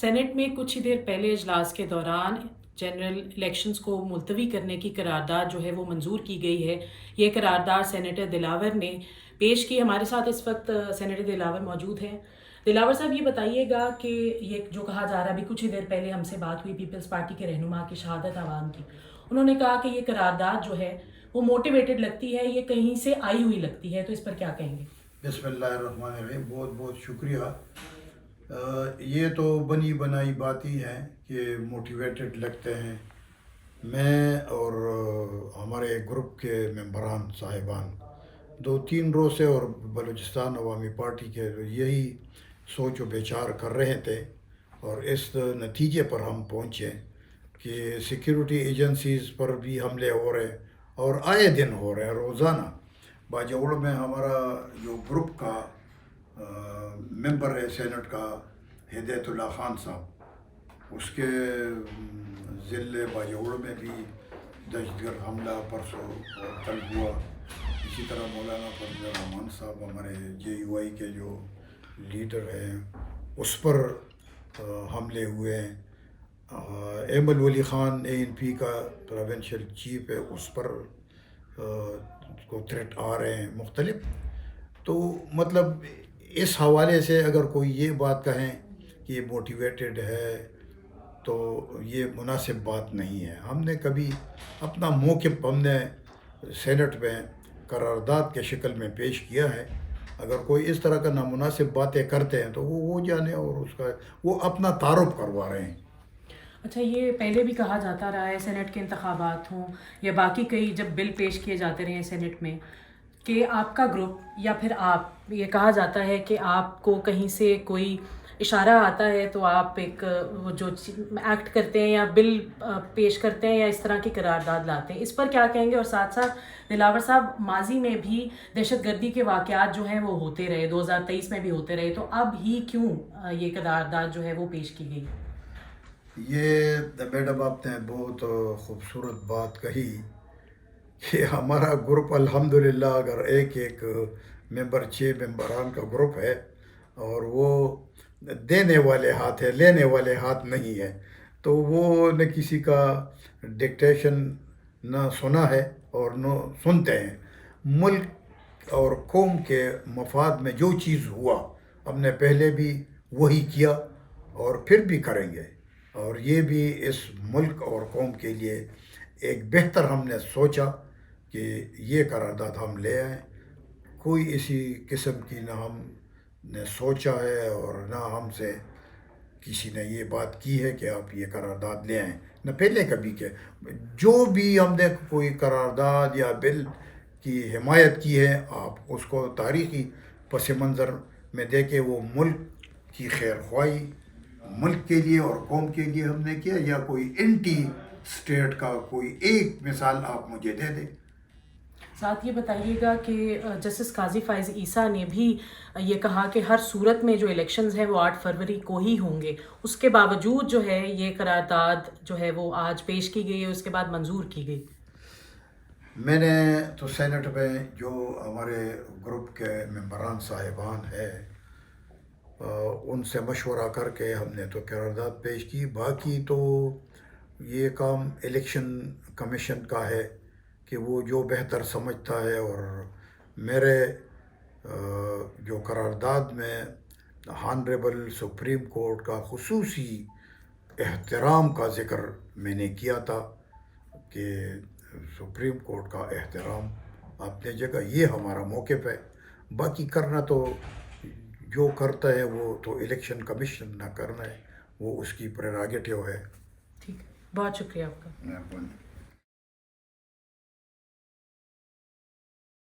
Saint میں کچھ ہی دیر پہلے اجلاس کے دوران جنرل الیکشنز کو ملتوی کرنے کی قرارداد جو ہے وہ منظور کی گئی ہے۔ یہ قرارداد سینیٹر دلاور نے پیش کی۔ ہمارے ساتھ اس وقت سینیٹر دلاور موجود ہیں۔ دلاور صاحب، یہ بتائیے گا کہ یہ جو کہا جا رہا ہے، ابھی کچھ ہی دیر پہلے ہم سے بات ہوئی پیپلز پارٹی کے رہنما کی شہادت عوام کی، انہوں نے کہا کہ یہ قرارداد جو ہے وہ موٹیویٹڈ لگتی ہے، یہ کہیں سے آئی ہوئی لگتی ہے، تو اس پر کیا کہیں گے؟ بسم اللہ الرحمن الرحیم، بہت بہت شکریہ۔ یہ تو بنی بنائی بات ہی ہے کہ موٹیویٹڈ لگتے ہیں۔ میں اور ہمارے گروپ کے ممبران صاحبان 2-3 روز سے اور بلوچستان عوامی پارٹی کے یہی سوچ و بچار کر رہے تھے، اور اس نتیجے پر ہم پہنچے کہ سیکیورٹی ایجنسیز پر بھی حملے ہو رہے اور آئے دن ہو رہے ہیں، روزانہ۔ باجوڑ میں ہمارا جو گروپ کا ممبر ہے سینٹ کا، ہدایت اللہ خان صاحب، اس کے ضلع باجوڑ میں بھی دہشت گرد حملہ پرسوں اور کل ہوا۔ اسی طرح مولانا فضل الرحمان صاحب، ہمارے JUI کے جو لیڈر ہیں، اس پر حملے ہوئے ہیں۔ ایمل ولی خان ANP کا پروونشل چیف ہے، اس پر کو تھریٹ آ رہے ہیں مختلف۔ تو مطلب اس حوالے سے اگر کوئی یہ بات کہیں کہ یہ موٹیویٹڈ ہے تو یہ مناسب بات نہیں ہے۔ ہم نے کبھی اپنا موقف ہم نے سینٹ میں قرارداد کے شکل میں پیش کیا ہے۔ اگر کوئی اس طرح کا نامناسب باتیں کرتے ہیں تو وہ جانے، اور اس کا وہ اپنا تعارف کروا رہے ہیں۔ اچھا، یہ پہلے بھی کہا جاتا رہا ہے سینٹ کے انتخابات ہوں یا باقی کئی جب بل پیش کیے جاتے رہے ہیں سینٹ میں، کہ آپ کا گروپ یا پھر آپ، یہ کہا جاتا ہے کہ آپ کو کہیں سے کوئی اشارہ آتا ہے تو آپ ایک وہ جو ایکٹ کرتے ہیں یا بل پیش کرتے ہیں یا اس طرح کی قرارداد لاتے ہیں، اس پر کیا کہیں گے؟ اور ساتھ ساتھ دلاور صاحب، ماضی میں بھی دہشت گردی کے واقعات جو ہیں وہ ہوتے رہے، 2023 میں بھی ہوتے رہے، تو اب ہی کیوں یہ قرارداد جو ہے وہ پیش کی گئی؟ یہ میڈم آپ نے بہت خوبصورت بات کہی کہ ہمارا گروپ الحمدللہ اگر ایک ممبر 6 ممبران کا گروپ ہے، اور وہ دینے والے ہاتھ ہے، لینے والے ہاتھ نہیں ہے، تو وہ نہ کسی کا ڈکٹیشن نہ سنا ہے اور نہ سنتے ہیں۔ ملک اور قوم کے مفاد میں جو چیز ہوا، ہم نے پہلے بھی وہی کیا اور پھر بھی کریں گے، اور یہ بھی اس ملک اور قوم کے لیے ایک بہتر ہم نے سوچا کہ یہ قرارداد ہم لے آئیں۔ کوئی اسی قسم کی نہ ہم نے سوچا ہے اور نہ ہم سے کسی نے یہ بات کی ہے کہ آپ یہ قرارداد لے آئیں، نہ پہلے کبھی کہ جو بھی ہم نے کوئی قرارداد یا بل کی حمایت کی ہے، آپ اس کو تاریخی پس منظر میں دیکھیں، وہ ملک کی خیر خواہی، ملک کے لیے اور قوم کے لیے ہم نے کیا، یا کوئی اینٹی اسٹیٹ کا کوئی ایک مثال آپ مجھے دے دیں۔ ساتھ یہ بتائیے گا کہ جسٹس قاضی فائز عیسیٰ نے بھی یہ کہا کہ ہر صورت میں جو الیکشنز ہیں وہ 8 فروری کو ہی ہوں گے، اس کے باوجود جو ہے یہ قرارداد جو ہے وہ آج پیش کی گئی ہے، اس کے بعد منظور کی گئی۔ میں نے تو سینٹ میں جو ہمارے گروپ کے ممبران صاحبان ہیں، ان سے مشورہ کر کے ہم نے تو قرارداد پیش کی۔ باقی تو یہ کام الیکشن کمیشن کا ہے کہ وہ جو بہتر سمجھتا ہے، اور میرے جو قرارداد میں ہانریبل سپریم کورٹ کا خصوصی احترام کا ذکر میں نے کیا تھا کہ سپریم کورٹ کا احترام اپنی جگہ، یہ ہمارا موقف ہے۔ باقی کرنا تو جو کرتا ہے وہ تو الیکشن کمیشن نہ کرنا ہے، وہ اس کی پریراگیٹیو ہے۔ ٹھیک ہے، بہت شکریہ آپ کا۔